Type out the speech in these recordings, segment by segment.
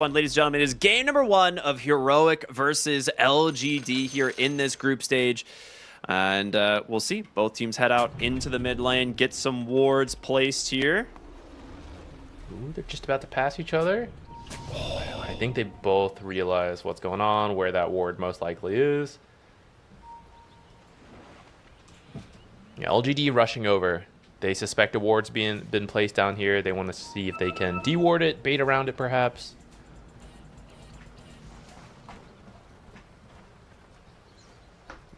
Ladies and gentlemen, it is game number 1 of Heroic versus LGD here in this group stage. And we'll see. Both teams head out into the mid lane, get some wards placed here. Ooh, they're just about to pass each other. Oh, I think they both realize what's going on, where that ward most likely is. Yeah, LGD rushing over. They suspect a ward's been placed down here. They want to see if they can deward it, bait around it perhaps.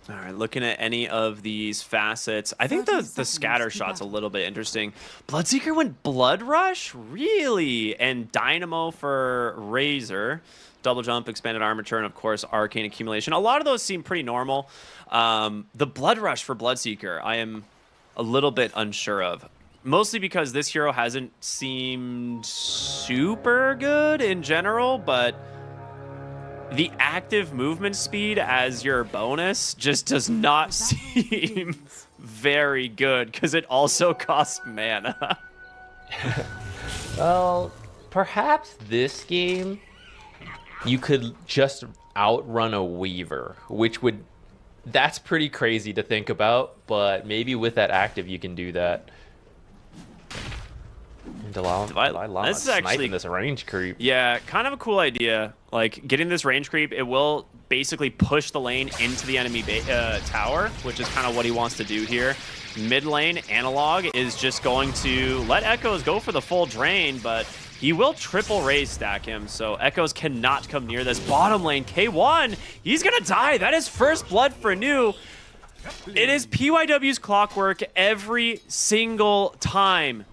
All right, looking at any of these facets, I think the scatter shot's a little bit interesting. Bloodseeker went Blood Rush? Really? And Dynamo for Razor. Double Jump, Expanded Armature, and of course, Arcane Accumulation. A lot of those seem pretty normal. The Blood Rush for Bloodseeker, I am a little bit unsure of. Mostly because this hero hasn't seemed super good in general, but the active movement speed as your bonus just does not seem very good because it also costs mana. Well, perhaps this game you could just outrun a Weaver, which would... That's pretty crazy to think about, but maybe with that active you can do that. And This is actually this range creep. Yeah, kind of a cool idea. Like, getting this range creep, it will basically push the lane into the enemy tower, which is kind of what he wants to do here. Mid lane, Analog is just going to let Echoes go for the full drain, but he will triple raise stack him, so Echoes cannot come near this. Bottom lane, K1, he's gonna die. That is first blood for New. It is PYW's clockwork every single time.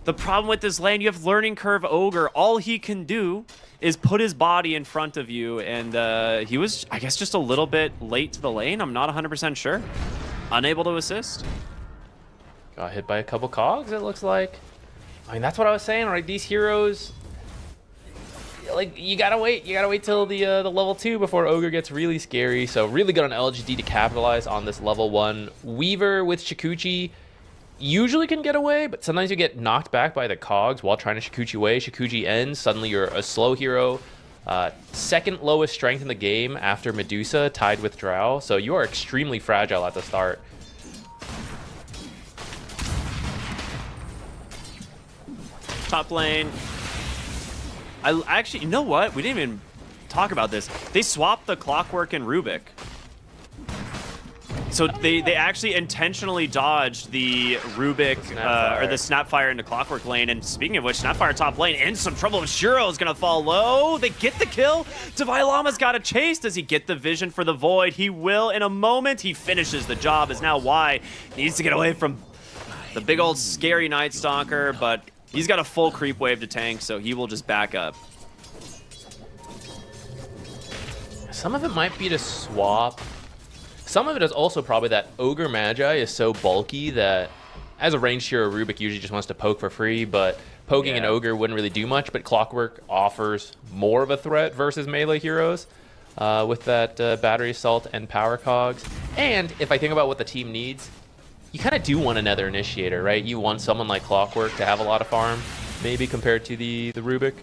The problem with this lane, you have Learning Curve Ogre. All he can do is put his body in front of you, and he was, I guess, just a little bit late to the lane. I'm not 100% sure. Unable to assist. Got hit by a couple cogs, it looks like. I mean, that's what I was saying, right? These heroes, like, you gotta wait till the level 2 before Ogre gets really scary. So really good on LGD to capitalize on this level 1. Weaver with Shikuchi usually can get away, but sometimes you get knocked back by the cogs while trying to Shikuchi away. Shikuchi ends, suddenly you're a slow hero. Second lowest strength in the game after Medusa, tied with Drow, so you are extremely fragile at the start. Top lane. I actually, you know what? We didn't even talk about this. They swapped the Clockwork and Rubik. So they actually intentionally dodged the Rubik or the Snapfire into Clockwork lane. And speaking of which, Snapfire top lane in some trouble. Shiro is going to fall low. They get the kill. Divine Llama's got a chase. Does he get the vision for the Void? He will in a moment. He finishes the job as now Y needs to get away from the big old scary Night Stalker, but he's got a full creep wave to tank, so he will just back up. Some of it might be to swap. Some of it is also probably that Ogre Magi is so bulky that as a ranged hero, Rubik usually just wants to poke for free, but poking an Ogre wouldn't really do much, but Clockwork offers more of a threat versus melee heroes with that Battery Assault and Power Cogs. And if I think about what the team needs, you kind of do want another Initiator, right? You want someone like Clockwork to have a lot of farm, maybe compared to the Rubik.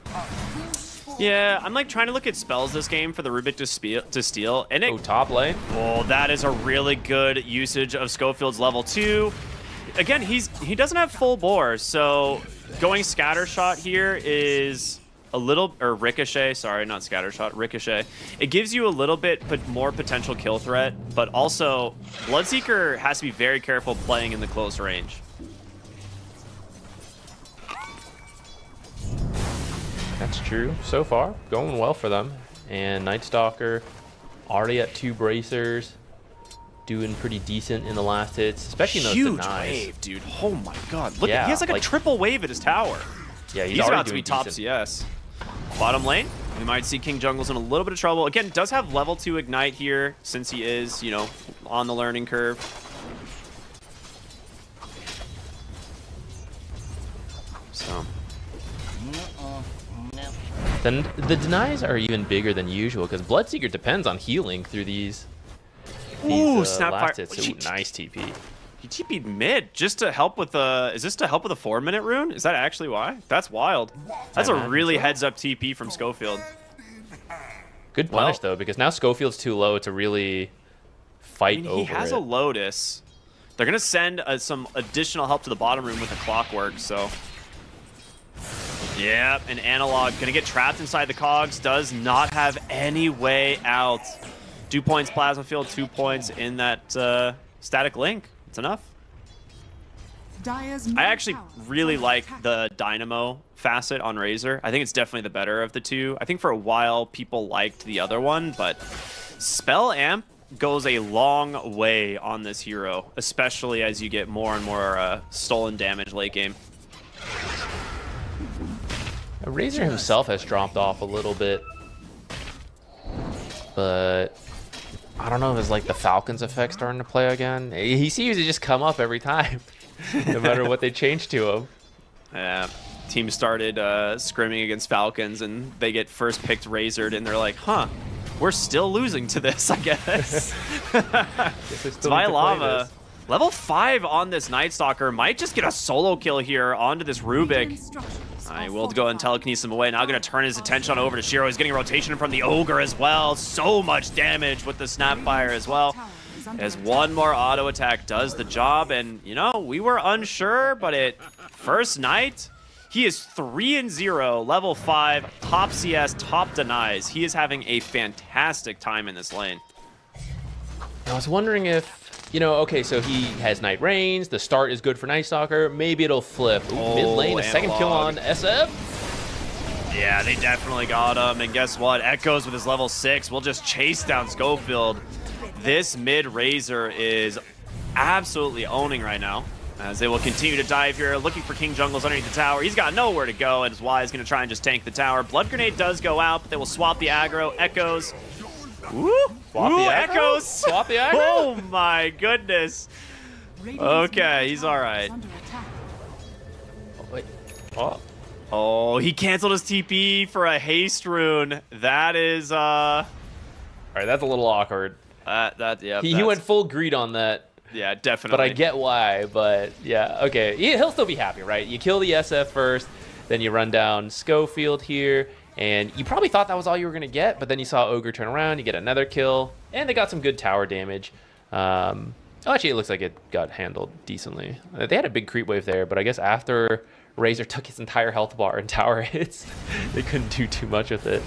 Yeah, I'm like trying to look at spells this game for the Rubik to steal, and it... top lane. Oh, that is a really good usage of Schofield's level 2. Again, he doesn't have full bore, so going Scattershot here is a little... Or Ricochet, sorry, not Scattershot, Ricochet. It gives you a little bit more potential kill threat, but also Bloodseeker has to be very careful playing in the close range. That's true. So far, going well for them. And Night Stalker already at 2 bracers, doing pretty decent in the last hits, especially in those Huge denies. wave, dude. Oh my god. Look, he has like a triple wave at his tower. Yeah, he's about to be top CS. Bottom lane, we might see King Jungle's in a little bit of trouble. Again, does have level 2 Ignite here, since he is, you know, on the learning curve. So... Then the denies are even bigger than usual because Bloodseeker depends on healing through these Snapfire. last hits. Ooh, nice TP. He TP'd mid just to help with the... Is this to help with a 4-minute rune? Is that actually why? That's wild. That's a really heads-up TP from Schofield. Good punish, though, because now Schofield's too low to really fight over it. He has a Lotus. They're going to send some additional help to the bottom room with the Clockwork, so... Yep, an Analog going to get trapped inside the cogs. Does not have any way out. 2 points Plasma Field, 2 points in that Static Link. It's enough. I actually really like the Dynamo facet on Razor. I think it's definitely the better of the two. I think for a while people liked the other one, but Spell Amp goes a long way on this hero, especially as you get more and more stolen damage late game. Razor himself has dropped off a little bit, but I don't know if it's like the Falcons effect starting to play again. He seems to just come up every time, no matter what they change to him. Yeah, team started scrimming against Falcons, and they get first picked Razored, and they're like, huh, we're still losing to this, I guess. Zwei Lava, level 5 on this Night Stalker, might just get a solo kill here onto this Rubik. I will go and telekinesis him away. Now going to turn his attention over to Shiro. He's getting rotation from the Ogre as well. So much damage with the Snapfire as well. As one more auto attack does the job. And, you know, we were unsure, but at first night, he is 3-0, level 5, top CS, top denies. He is having a fantastic time in this lane. I was wondering if, you know, okay, so he has Night Reigns. The start is good for Night Stalker. Maybe it'll flip. Ooh, mid lane, a second kill on SF. Yeah, they definitely got him. And guess what? Echoes with his level 6 will just chase down Schofield. This mid Razor is absolutely owning right now, as they will continue to dive here, looking for King Jungles underneath the tower. He's got nowhere to go, and Y is going to try and just tank the tower. Blood Grenade does go out, but they will swap the aggro. Echoes. Ooh, swap the aggro? Echoes. Swap the aggro? Oh my goodness. Okay, he's all right. Oh, wait. Oh, he canceled his TP for a haste rune. That is, all right, that's a little awkward. Yeah. He went full greed on that. Yeah, definitely. But I get why, but yeah, okay. He'll still be happy, right? You kill the SF first, then you run down Schofield here, and you probably thought that was all you were going to get, but then you saw Ogre turn around, you get another kill, and they got some good tower damage. Actually, it looks like it got handled decently. They had a big creep wave there, but I guess after Razor took his entire health bar and tower hits, they couldn't do too much with it.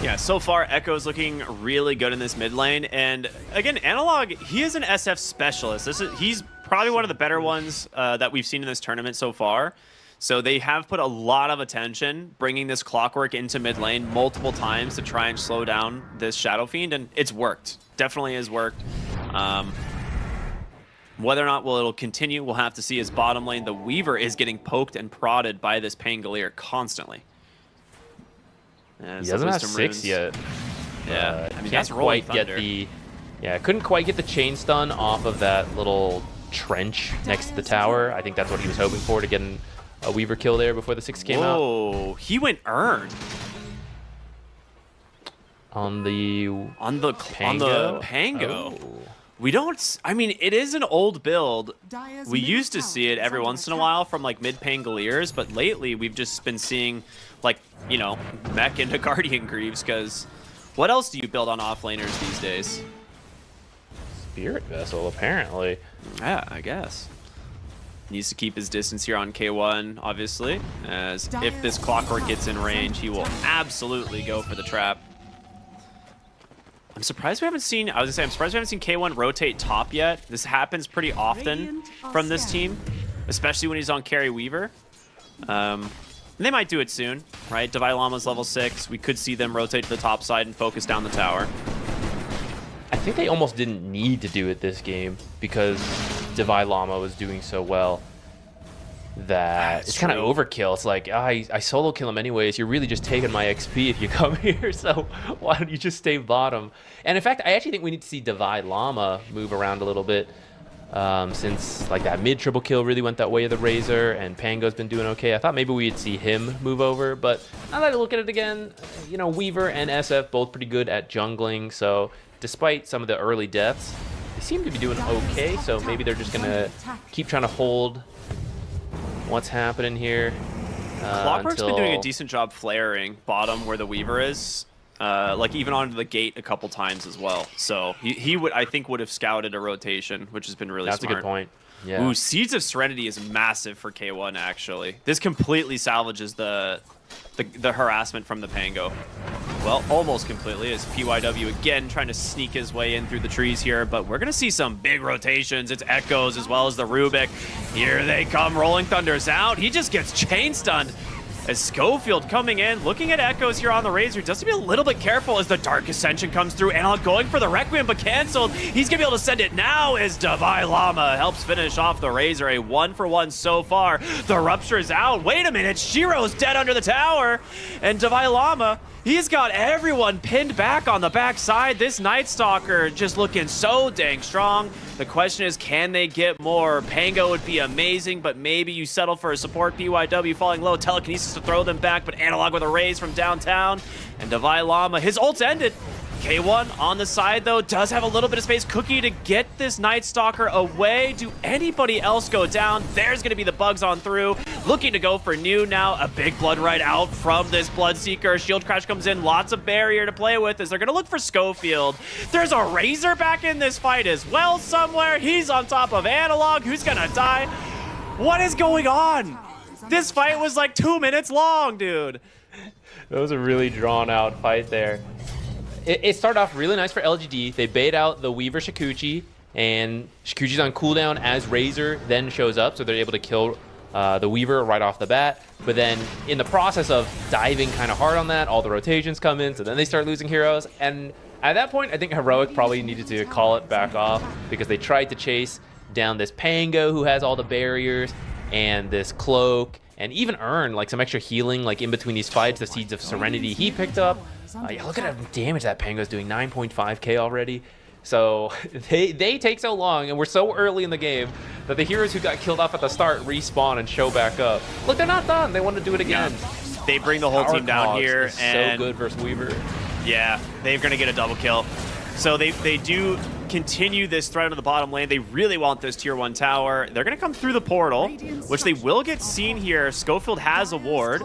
Yeah, so far, Echo's looking really good in this mid lane. And again, Analog, he is an SF specialist. He's probably one of the better ones that we've seen in this tournament so far. So they have put a lot of attention bringing this Clockwork into mid lane multiple times to try and slow down this Shadow Fiend, and it's worked. Definitely has worked. Whether or not it'll continue, we'll have to see. As bottom lane, the Weaver is getting poked and prodded by this Pangolier constantly. He doesn't have 6 yet. Yeah, I mean, that's quite get the. Yeah, couldn't quite get the chain stun off of that little trench next to the tower. I think that's what he was hoping for, to get a Weaver kill there before the 6 came out. Whoa, he went earned on the Pango. Oh. We don't. I mean, it is an old build. We used to see it every once in a while from like mid Pangoliers, but lately we've just been seeing, like, you know, mech into Guardian Greaves, because what else do you build on offlaners these days? Spirit Vessel, apparently. Yeah, I guess. Needs to keep his distance here on K1, obviously, as if this Clockwork gets in range, he will absolutely go for the trap. I'm surprised we haven't seen, I'm surprised we haven't seen K1 rotate top yet. This happens pretty often from this team, especially when he's on Carry Weaver. They might do it soon, right? Divine Llama's level 6. We could see them rotate to the top side and focus down the tower. I think they almost didn't need to do it this game because Divine Llama was doing so well that it's kind of overkill. It's like, I solo kill him anyways. You're really just taking my XP if you come here, so why don't you just stay bottom? And in fact, I actually think we need to see Divine Llama move around a little bit, since like that mid triple kill really went that way of the Razor, and Pango's been doing okay. I thought maybe we'd see him move over, but now that I look at it again, you know, Weaver and SF both pretty good at jungling, so despite some of the early deaths, they seem to be doing okay, so maybe they're just gonna keep trying to hold what's happening here. Clockwork's been doing a decent job flaring bottom where the Weaver is. Like even onto the gate a couple times as well. So he would, I think, would have scouted a rotation, which has been really smart. That's a good point. Yeah. Ooh, Seeds of Serenity is massive for K1 actually. This completely salvages the harassment from the Pango. Well, almost completely, as PYW again trying to sneak his way in through the trees here, but we're gonna see some big rotations. It's Echoes as well as the Rubik. Here they come, Rolling Thunder's out. He just gets chain stunned. As Schofield coming in, looking at Echoes here on the Razor, just to be a little bit careful as the Dark Ascension comes through. Analog going for the Requiem, but canceled. He's gonna be able to send it now as Divine Llama helps finish off the Razor. A 1-for-1 so far. The Rupture is out. Wait a minute, Shiro's dead under the tower. And Divine Llama, he's got everyone pinned back on the backside. This Night Stalker just looking so dang strong. The question is, can they get more? Pango would be amazing, but maybe you settle for a support. PYW falling low, telekinesis to throw them back, but Analog with a raise from downtown. And Divine Llama, his ult's ended. K1 on the side, though, does have a little bit of space. Cookie to get this Night Stalker away. Do anybody else go down? There's going to be the bugs on through. Looking to go for new now. A big Blood Ride out from this Bloodseeker. Shield Crash comes in. Lots of barrier to play with as they're going to look for Schofield. There's a Razor back in this fight as well somewhere. He's on top of Analog. Who's going to die? What is going on? This fight was like 2 minutes long, dude. That was a really drawn out fight there. It started off really nice for LGD. They bait out the Weaver Shikuchi, and Shikuchi's on cooldown as Razor then shows up, so they're able to kill the Weaver right off the bat. But then in the process of diving kind of hard on that, all the rotations come in, so then they start losing heroes. And at that point, I think Heroic probably needed to call it back off because they tried to chase down this Pango who has all the barriers and this Cloak, and even earn like some extra healing like in between these fights. The Seeds of Serenity he picked up. Yeah, look at the damage that Pango's doing, 9.5k already. So they take so long, and we're so early in the game that the heroes who got killed off at the start respawn and show back up. Look, they're not done. They want to do it again. Yeah. They bring the whole team down here, and so good versus Weaver. Yeah, they're gonna get a double kill. So they do continue this threat on the bottom lane. They really want this tier 1 tower. They're gonna come through the portal, which they will get seen here. Schofield has a ward.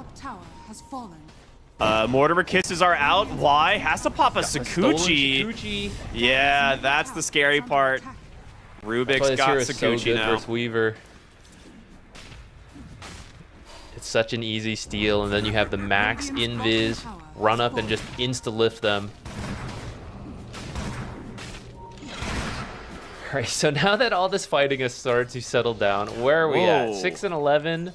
Mortimer Kisses are out. Why? Has to pop a Sakuchi. Yeah, that's the scary part. Rubik's got Sakuchi so good now. Versus Weaver. It's such an easy steal, and then you have the max invis run up and just insta-lift them. All right, so now that all this fighting has started to settle down, where are we at? 6 and 11.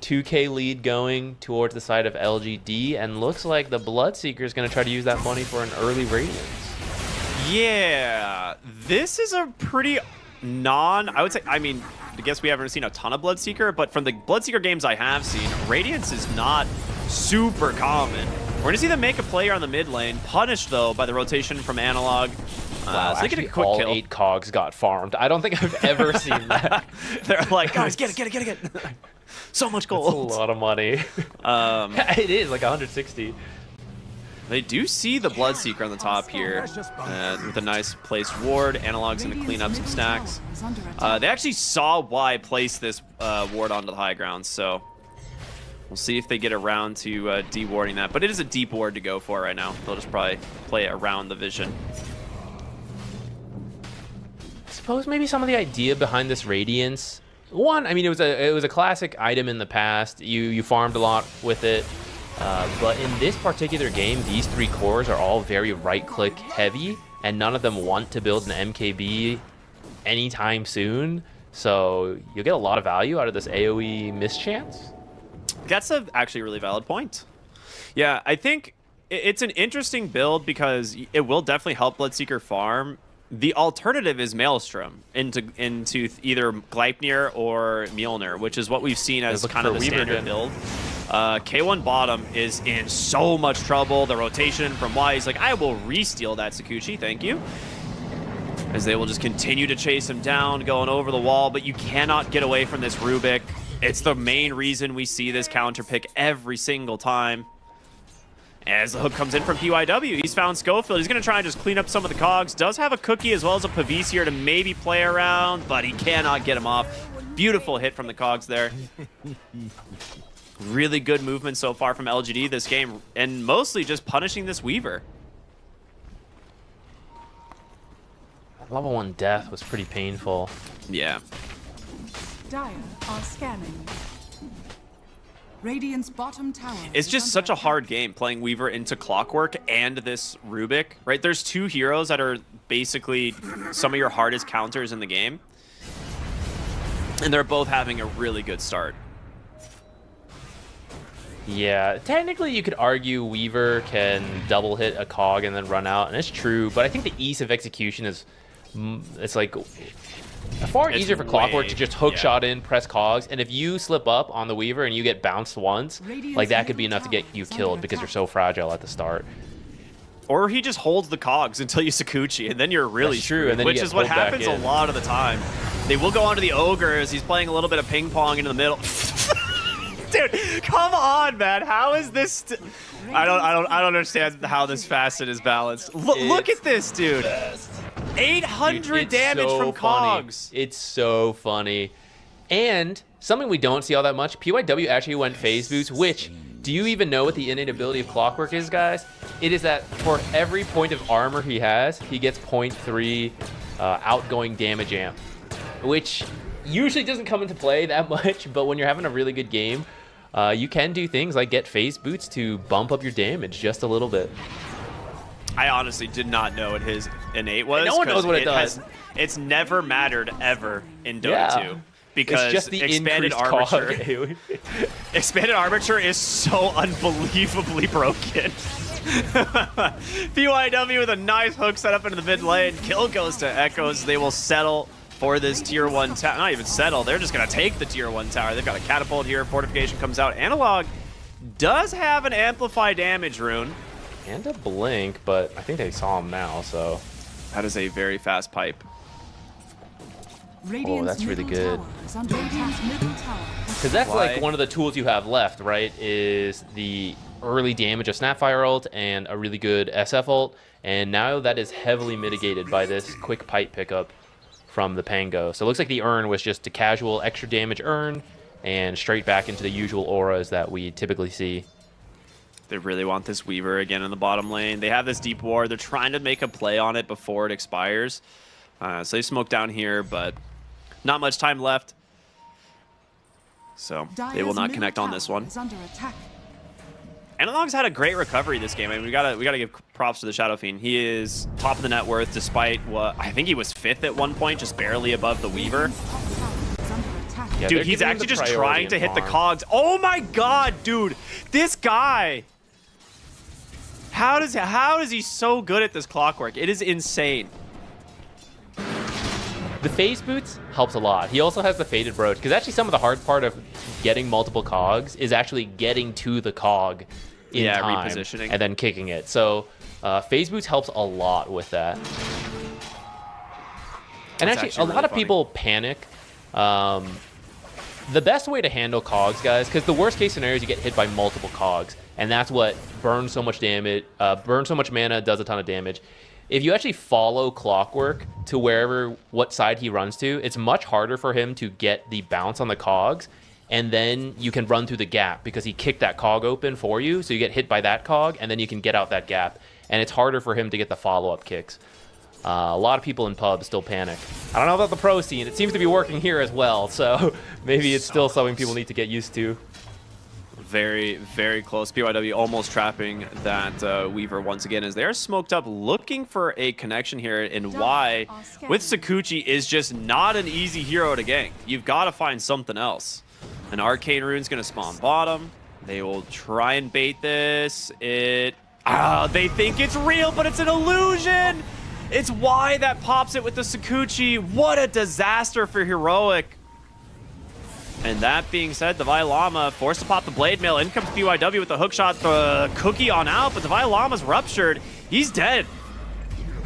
2k lead going towards the side of LGD, and looks like the Bloodseeker is going to try to use that money for an early Radiance. Yeah, this is a pretty I would say, I mean, I guess we haven't seen a ton of Bloodseeker, but from the Bloodseeker games I have seen, Radiance is not super common. We're going to see them make a play on the mid lane, punished though by the rotation from Analog. Wow, so they get a quick all kill. 8 cogs got farmed. I don't think I've ever seen that. They're like, guys, get it. So much gold. That's a lot of money. It is like 160. They do see the Bloodseeker on the top here with a nice placed ward. Analog's going to clean up some stacks. They actually saw why place this ward onto the high ground, so we'll see if they get around to de-warding that. But it is a deep ward to go for right now. They'll just probably play it around the vision. I suppose maybe some of the idea behind this Radiance. One, I mean, it was a classic item in the past. You farmed a lot with it. But in this particular game, these 3 cores are all very right-click heavy, and none of them want to build an MKB anytime soon. So you'll get a lot of value out of this AoE mischance. That's actually a really valid point. Yeah, I think it's an interesting build because it will definitely help Bloodseeker farm. The alternative is Maelstrom into either Gleipnir or Mjolnir, which is what we've seen as kind of the standard build. K1 bottom is in so much trouble. The rotation from Y is like, I will re-steal that Sakuchi, thank you. As they will just continue to chase him down, going over the wall, but you cannot get away from this Rubik. It's the main reason we see this counter pick every single time. As the hook comes in from PYW, he's found Schofield. He's going to try and just clean up some of the cogs. Does have a cookie as well as a Pavise here to maybe play around, but he cannot get him off. Beautiful hit from the cogs there. Really good movement so far from LGD this game, and mostly just punishing this Weaver. Level 1 death was pretty painful. Yeah. Dire are scanning. Radiant's bottom tower. It's just such a hard game playing Weaver into Clockwork and this Rubik, right? There's two heroes that are basically some of your hardest counters in the game. And they're both having a really good start. Yeah, technically you could argue Weaver can double hit a cog and then run out, and it's true, but I think the ease of execution is, it's like far easier for Clockwork to just hook shot in, press cogs, and if you slip up on the Weaver and you get bounced once, like that could be enough to get you killed because you're so fragile at the start. Or he just holds the cogs until you Sakuchi, and then you're really true, and then which is what happens a lot of the time. They will go onto the Ogre as he's playing a little bit of ping pong into the middle. Dude, come on, man. How is this? I don't understand how this facet is balanced. Look at this, dude. 800 damage so from cogs. It's so funny. And something we don't see all that much, PYW actually went phase boost, which, do you even know what the innate ability of Clockwork is, guys? It is that for every point of armor he has, he gets 0.3 outgoing damage amp, which usually doesn't come into play that much, but when you're having a really good game, you can do things like get phase boots to bump up your damage just a little bit. I honestly did not know what his innate was. No one knows what it does. It's never mattered ever in Dota 2. Because it's just the expanded armature. Expanded armature is so unbelievably broken. PYW with a nice hook set up into the mid lane. Kill goes to Echoes. They will settle for this tier 1 tower. Not even settle. They're just going to take the tier 1 tower. They've got a catapult here. Fortification comes out. Analog does have an amplify damage rune. And a blink, but I think they saw him now, so. That is a very fast pipe. Oh, that's really good. Because that's Why? like one of the tools you have left, right? Is the early damage of Snapfire ult and a really good SF ult. And now that is heavily mitigated by this quick pipe pickup from the Pango. So it looks like the urn was just a casual extra damage urn and straight back into the usual auras that we typically see. They really want this Weaver again in the bottom lane. They have this deep ward. They're trying to make a play on it before it expires. So they smoke down here, but not much time left. So they will not connect on this one. Analog's had a great recovery this game. I mean, we gotta give props to the Shadow Fiend. He is top of the net worth despite what I think he was 5th at one point, just barely above the Weaver. Yeah, dude, he's actually just trying to hit the cogs. Oh my god, dude. This guy. How is he so good at this Clockwork? It is insane. The phase boots helps a lot. He also has the faded brooch, because actually some of the hard part of getting multiple cogs is actually getting to the cog in time repositioning and then kicking it. So phase boots helps a lot with that. And That's actually a really lot of funny. people panic. The best way to handle cogs, guys, because the worst case scenario is you get hit by multiple cogs, and that's what burns so much damage, burns so much mana, does a ton of damage. If you actually follow Clockwork to what side he runs to, it's much harder for him to get the bounce on the cogs, and then you can run through the gap because he kicked that cog open for you, so you get hit by that cog, and then you can get out that gap, and it's harder for him to get the follow-up kicks. A lot of people in pubs still panic. I don't know about the pro scene. It seems to be working here as well, so maybe it's still something people need to get used to. Very, very close. PYW almost trapping that Weaver once again as they're smoked up, looking for a connection here, and why with Sakuchi is just not an easy hero to gank. You've got to find something else. An Arcane Rune's going to spawn bottom. They will try and bait this. They think it's real, but it's an illusion. It's why that pops it with the Sakuchi. What a disaster for Heroic. And that being said, Divine Llama forced to pop the Blade Mail. In comes PYW with the hook shot, the cookie on out, but Divine Llama's ruptured. He's dead.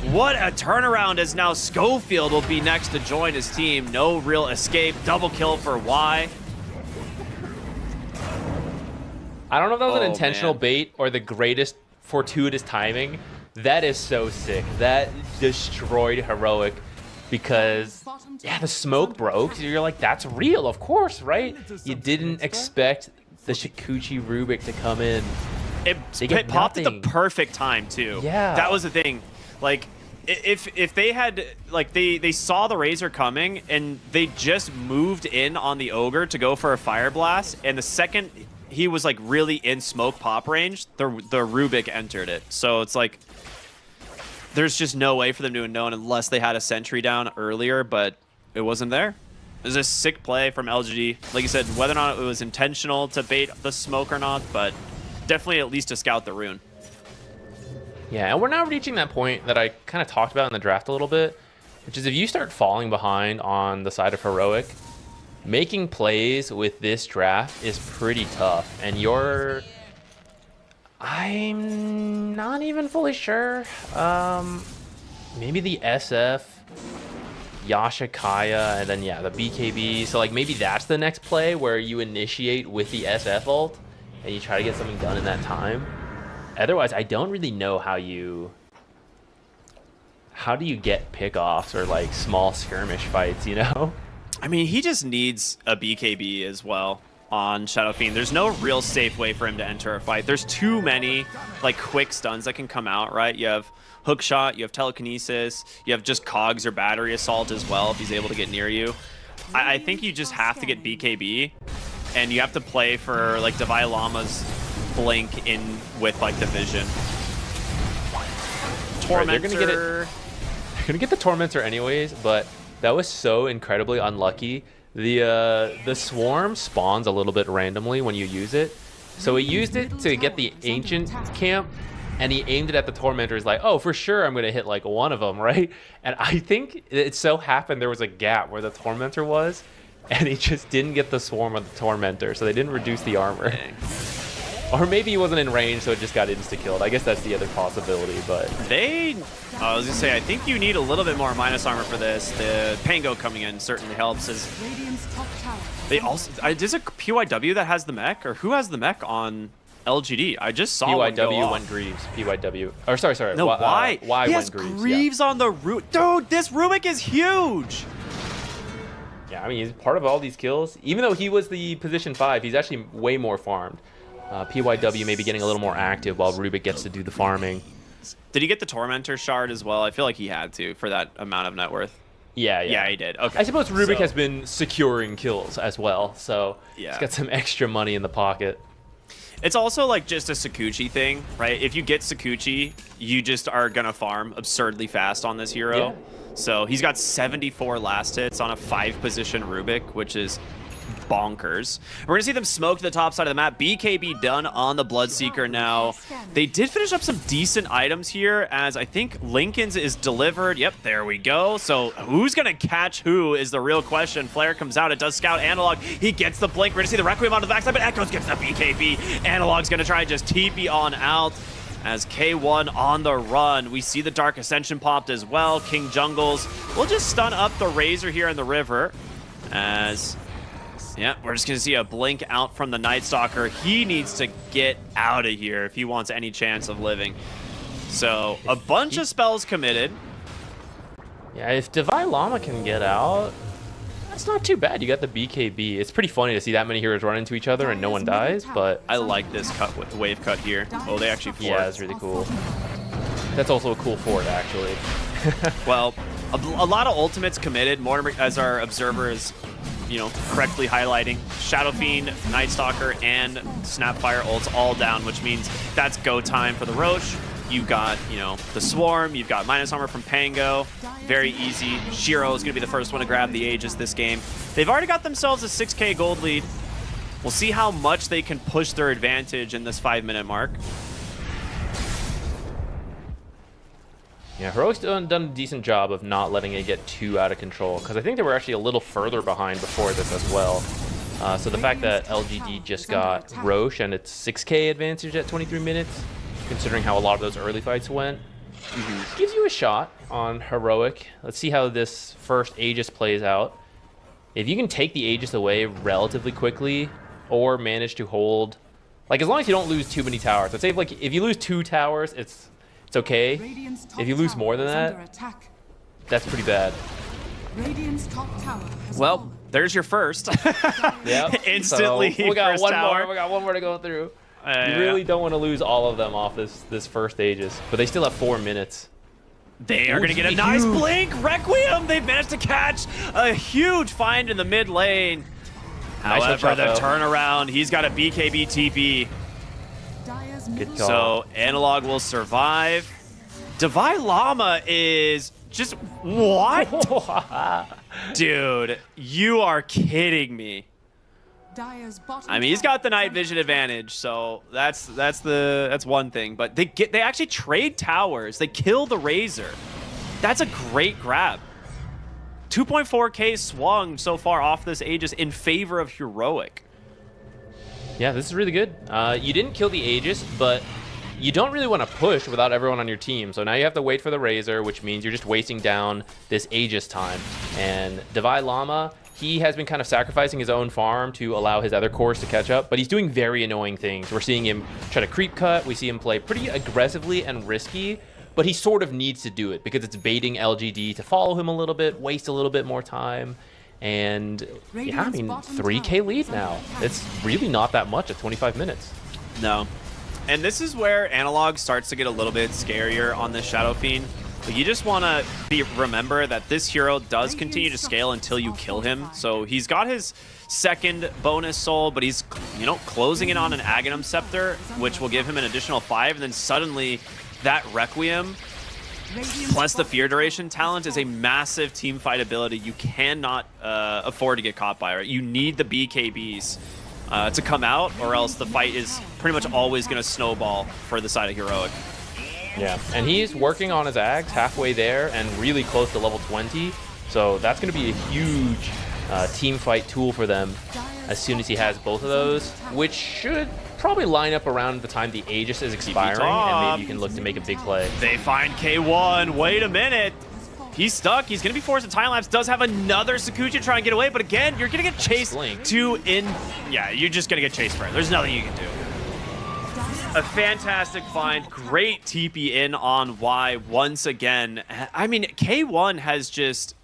What a turnaround, as now Schofield will be next to join his team. No real escape. Double kill for Y. I don't know if that was an intentional man. bait or the greatest fortuitous timing. That is so sick. That destroyed Heroic because, yeah, the smoke broke. So you're like, that's real, of course, right? You didn't expect the Shukuchi Rubik to come in. It popped at the perfect time, too. Yeah. That was the thing. Like, if they had, like, they saw the Razor coming, and they just moved in on the Ogre to go for a Fire Blast, and the second he was, like, really in smoke pop range, the Rubik entered it. So it's like, there's just no way for them to have known unless they had a sentry down earlier, but it wasn't there. It was a sick play from LGD. Like you said, whether or not it was intentional to bait the smoke or not, but definitely at least to scout the rune. Yeah, and we're now reaching that point that I kind of talked about in the draft a little bit, which is if you start falling behind on the side of Heroic, making plays with this draft is pretty tough. And I'm not even fully sure. Maybe the SF, Yashikaya, and then, yeah, the BKB. So, like, maybe that's the next play where you initiate with the SF ult and you try to get something done in that time. Otherwise, I don't really know how do you get pickoffs or, like, small skirmish fights, you know? I mean, he just needs a BKB as well on Shadow Fiend. There's no real safe way for him to enter a fight. There's too many, like, quick stuns that can come out, right? You have hook shot, you have telekinesis, you have just cogs or battery assault as well if he's able to get near you. I think you just have to get BKB, and you have to play for, like, Divine Llama's blink in with, like, the vision. Tormentor. They're gonna get the Tormentor anyways, but that was so incredibly unlucky. The swarm spawns a little bit randomly when you use it. So he used it to get the ancient camp, and he aimed it at the Tormentor. He's like, oh, for sure I'm gonna hit like one of them, right? And I think it so happened there was a gap where the Tormentor was, and he just didn't get the swarm of the Tormentor, so they didn't reduce the armor. Or maybe he wasn't in range, so it just got insta-killed. I guess that's the other possibility, but... I was going to say, I think you need a little bit more minus armor for this. The Pango coming in certainly helps. They also... Is it PYW that has the mech? Or who has the mech on LGD? I just saw PYW went Greaves. PYW. Or sorry. No, why? Why he went has Greaves, Greaves on the root. Dude, this Rubik is huge! Yeah, I mean, he's part of all these kills. Even though he was the position 5, he's actually way more farmed. PYW may be getting a little more active while Rubik gets to do the farming. Did he get the Tormentor shard as well? I feel like he had to for that amount of net worth. Yeah. Yeah, he did. Okay. I suppose Rubik has been securing kills as well, so yeah, he's got some extra money in the pocket. It's also like just a Shukuchi thing, right? If you get Shukuchi, you just are going to farm absurdly fast on this hero. Yeah. So he's got 74 last hits on a 5-position Rubik, which is bonkers. We're gonna see them smoke to the top side of the map. BKB done on the Bloodseeker now. They did finish up some decent items here, as I think Lincoln's is delivered. Yep, there we go. So who's gonna catch who is the real question. Flare comes out. It does scout Analog. He gets the blink. We're gonna see the Requiem on the backside, but Echoes gets the BKB. Analog's gonna try and just TP on out. As K1 on the run. We see the Dark Ascension popped as well. King Jungles will just stun up the Razor here in the river. As, yeah, we're just going to see a blink out from the Night Stalker. He needs to get out of here if he wants any chance of living. So, a bunch of spells committed. Yeah, if Divine Llama can get out, that's not too bad. You got the BKB. It's pretty funny to see that many heroes run into each other and no one dies, but... I like this cut with the wave cut here. Oh, they actually fought. Yeah, that's really cool. That's also a cool fort, actually. Well, a lot of ultimates committed. Mortimer, as our observer is, you know, correctly highlighting, Shadow Fiend, Night Stalker, and Snapfire ults all down, which means that's go time for the Roche. You've got, you know, the Swarm. You've got minus armor from Pango. Very easy. Shiro is going to be the first one to grab the Aegis this game. They've already got themselves a 6K gold lead. We'll see how much they can push their advantage in this 5-minute mark. Yeah, Heroic's done a decent job of not letting it get too out of control, because I think they were actually a little further behind before this as well. So the fact that LGD just got Roche and its 6K advantage at 23 minutes, considering how a lot of those early fights went, gives you a shot on Heroic. Let's see how this first Aegis plays out. If you can take the Aegis away relatively quickly, or manage to hold Like, as long as you don't lose too many towers. I'd say, like, if you lose 2 towers, it's okay. If you lose more than that, that's pretty bad. Radiant's top tower has Well, fallen. there's your first. Yep. Instantly, So we got first one tower. more. We got one more to go through. You Yeah. really don't want to lose all of them off this first Aegis, but they still have 4 minutes. They are Ooh, going to get a huge. nice blink. Requiem, they've managed to catch a huge find in the mid lane. Nice However, shot, the though. turnaround, he's got a BKB TP. Dire's Good middle call. So Analog will survive. Divine Llama is just, what? Dude, you are kidding me. Dire's bottom I mean, he's tower got the is night under vision attack. advantage, so that's one thing. But they actually trade towers. They kill the Razor. That's a great grab. 2.4k swung so far off this Aegis in favor of Heroic. Yeah, this is really good. You didn't kill the Aegis, but you don't really want to push without everyone on your team. So now you have to wait for the Razor, which means you're just wasting down this Aegis time. And Divine Llama, he has been kind of sacrificing his own farm to allow his other cores to catch up, but he's doing very annoying things. We're seeing him try to creep cut. We see him play pretty aggressively and risky, but he sort of needs to do it because it's baiting LGD to follow him a little bit, waste a little bit more time. And yeah, I mean, 3k lead now. It's really not that much at 25 minutes. No. And this is where Analog starts to get a little bit scarier on this Shadow Fiend. But you just want to remember that this hero does continue to scale until you kill him. So he's got his second bonus soul, but he's, you know, closing in on an Aghanim Scepter, which will give him an additional 5. And then suddenly that Requiem plus the Fear Duration talent is a massive team fight ability you cannot afford to get caught by. Right? You need the BKBs to come out, or else the fight is pretty much always going to snowball for the side of Heroic. Yeah, and he's working on his Ags halfway there and really close to level 20. So that's going to be a huge team fight tool for them as soon as he has both of those, which should probably line up around the time the Aegis is expiring, and maybe you can look to make a big play. They find K1. Wait a minute. He's stuck. He's going to be forced to time lapse. Does have another Sakuchi to try and get away, but again, you're going to get chased Yeah, you're just going to get chased for it. There's nothing you can do. A fantastic find. Great TP in on Y once again. I mean, K1 has just...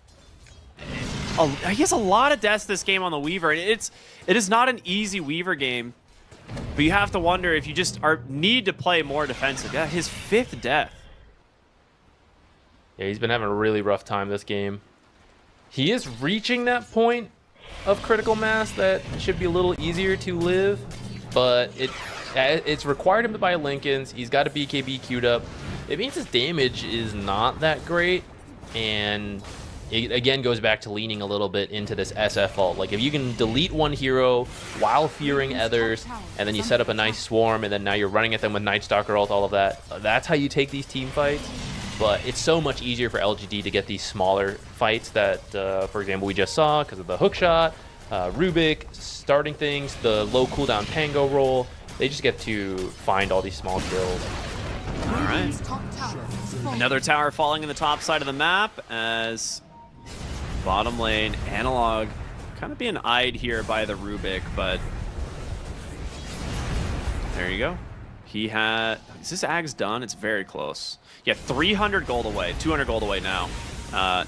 he has a lot of deaths this game on the Weaver, and it is not an easy Weaver game. But you have to wonder if you just need to play more defensive. Yeah, his 5th death. Yeah, he's been having a really rough time this game. He is reaching that point of critical mass that should be a little easier to live, but it's required him to buy Lincolns. He's got a BKB queued up. It means his damage is not that great, and it again goes back to leaning a little bit into this SF ult. Like, if you can delete one hero while fearing others, and then you set up a nice swarm, and then now you're running at them with Night Stalker ult, all of that, that's how you take these team fights. But it's so much easier for LGD to get these smaller fights that, for example, we just saw because of the hook shot, Rubik starting things, the low cooldown Pango roll. They just get to find all these small kills. All right. Another tower falling in the top side of the map as bottom lane Analog kind of being eyed here by the Rubik, but there you go. Is this Ag's done? It's very close. Yeah, 300 gold away, 200 gold away now.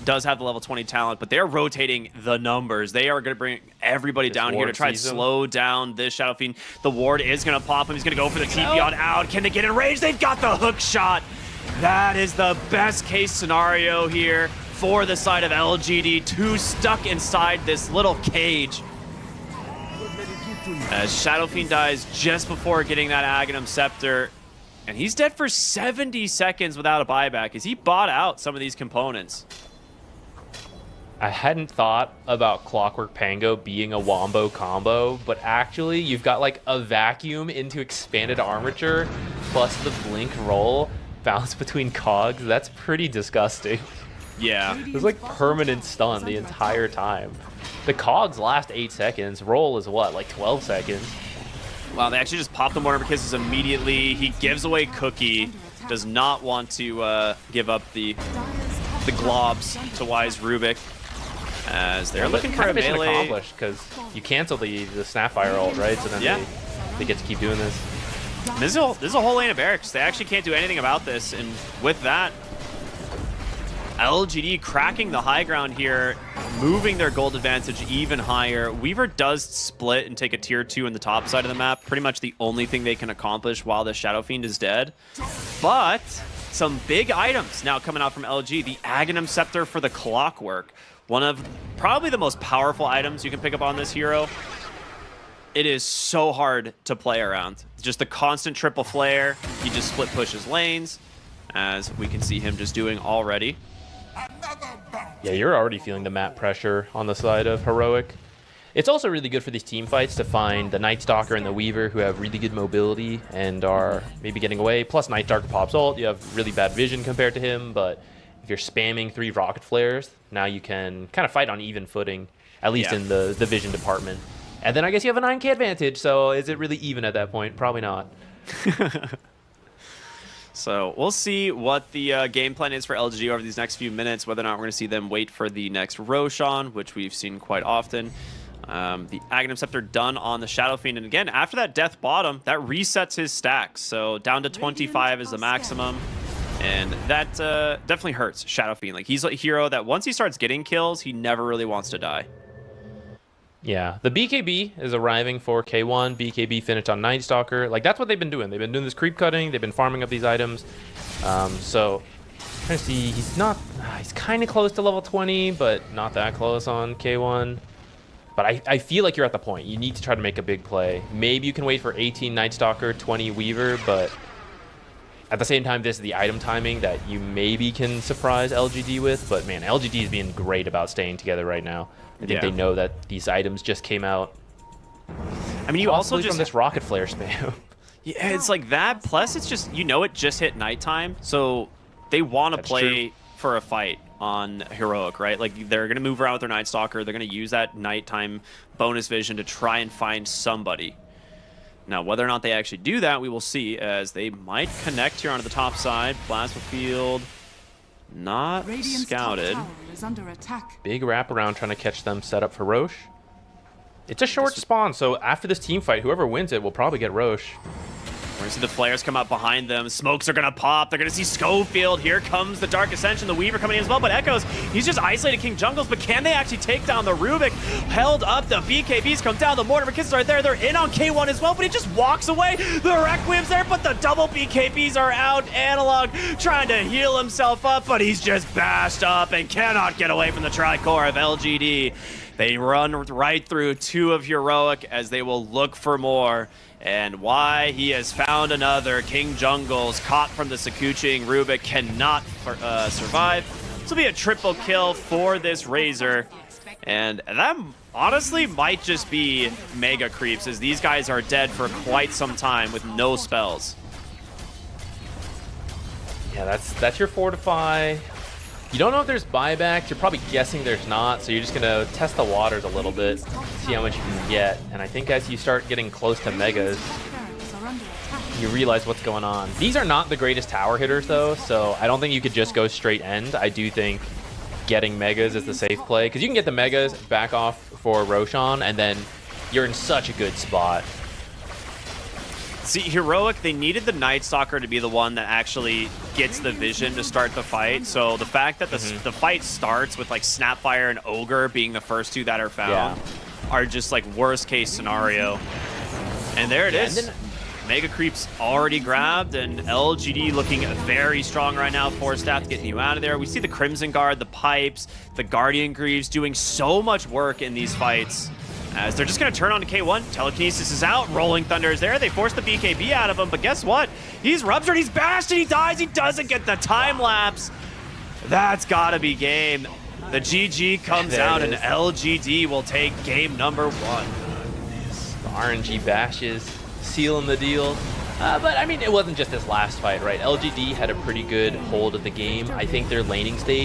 Does have the level 20 talent, but they're rotating the numbers. They are going to bring everybody down here to try and slow down this Shadow Fiend. The ward is going to pop him. He's going to go for the TP on out. Can they get in range? They've got the hook shot. That is the best case scenario here for the side of LGD. 2 stuck inside this little cage. As Shadow Fiend dies just before getting that Aghanim Scepter. And he's dead for 70 seconds without a buyback as he bought out some of these components. I hadn't thought about Clockwork Pango being a wombo combo, but actually you've got like a vacuum into expanded armature plus the blink roll bounced between cogs. That's pretty disgusting. Yeah. It was like permanent stun the entire time. The cogs last 8 seconds. Roll is what, like 12 seconds? Wow, they actually just popped the Mortar Kisses immediately. He gives away Cookie. Does not want to give up the globs to Wise Rubik. As they're looking for a mission melee. accomplished because you cancel the Snapfire ult, right? So then they get to keep doing this. This is a whole lane of barracks. They actually can't do anything about this, and with that, LGD cracking the high ground here, moving their gold advantage even higher. Weaver does split and take a tier 2 in the top side of the map. Pretty much the only thing they can accomplish while the Shadow Fiend is dead. But some big items now coming out from LG. The Aghanim Scepter for the Clockwork. One of probably the most powerful items you can pick up on this hero. It is so hard to play around. Just the constant triple flare. He just split pushes lanes, as we can see him just doing already. Yeah, you're already feeling the map pressure on the side of Heroic. It's also really good for these team fights to find the Night Stalker and the Weaver who have really good mobility and are maybe getting away. Plus, Night Stalker pops ult. You have really bad vision compared to him, but if you're spamming 3 rocket flares, now you can kind of fight on even footing, at least in the vision department. And then I guess you have a 9k advantage, so is it really even at that point? Probably not. So we'll see what the game plan is for LGD over these next few minutes, whether or not we're going to see them wait for the next Roshan, which we've seen quite often. The Aghanim Scepter done on the Shadow Fiend. And again, after that Death Bottom, that resets his stacks. So down to 25 is the maximum. And that definitely hurts Shadow Fiend. Like, he's a hero that once he starts getting kills, he never really wants to die. Yeah, the BKB is arriving for K1. BKB finished on Night Stalker. Like, that's what they've been doing. They've been doing this creep cutting. They've been farming up these items. So, trying to see, he's not, he's kind of close to level 20, but not that close on K1. But I feel like you're at the point. You need to try to make a big play. Maybe you can wait for 18 Night Stalker, 20 Weaver, but at the same time, this is the item timing that you maybe can surprise LGD with. But man, LGD is being great about staying together right now. I think they know that these items just came out. I mean, you also just from this rocket flare spam. Yeah, it's like that. Plus, it's just, it just hit nighttime, so they want to play for a fight on Heroic, right? Like, they're going to move around with their Night Stalker. They're going to use that nighttime bonus vision to try and find somebody. Now, whether or not they actually do that, we will see, as they might connect here onto the top side. Plasma field not scouted. Big wraparound trying to catch them set up for Roche. It's a short spawn, so after this team fight, whoever wins it will probably get Roche. We're going to see the flares come up behind them. Smokes are going to pop. They're going to see Schofield. Here comes the Dark Ascension. The Weaver coming in as well, but Echoes, he's just isolated King Jungles, but can they actually take down the Rubik? Held up, the BKBs come down. The Mortimer Kisses are right there. They're in on K1 as well, but he just walks away. The Requiem's there, but the double BKBs are out. Analog trying to heal himself up, but he's just bashed up and cannot get away from the Tricore of LGD. They run right through 2 of Heroic as they will look for more. And why he has found another. King Jungles caught from the Sakuching. Rubik cannot survive. This will be a triple kill for this Razor. And that honestly might just be mega creeps, as these guys are dead for quite some time with no spells. Yeah, that's your Fortify. You don't know if there's buybacks. You're probably guessing there's not, so you're just going to test the waters a little bit, see how much you can get. And I think as you start getting close to megas, you realize what's going on. These are not the greatest tower hitters, though, so I don't think you could just go straight end. I do think getting megas is the safe play, because you can get the megas back off for Roshan, and then you're in such a good spot. See, Heroic, they needed the Night Stalker to be the one that actually gets the vision to start the fight. So the fact that the fight starts with like Snapfire and Ogre being the first 2 that are found are just like worst case scenario. And there it is. Mega Creep's already grabbed, and LGD looking very strong right now. 4 staff getting you out of there. We see the Crimson Guard, the Pipes, the Guardian Greaves doing so much work in these fights. As they're just going to turn on to K1. Telekinesis is out. Rolling Thunder is there. They force the BKB out of him, but guess what? He's ruptured. He's bashed, and he dies. He doesn't get the time lapse. That's got to be game. The GG comes out, and LGD will take game number 1. The RNG bashes, sealing the deal. But, I mean, it wasn't just this last fight, right? LGD had a pretty good hold of the game. I think their laning stage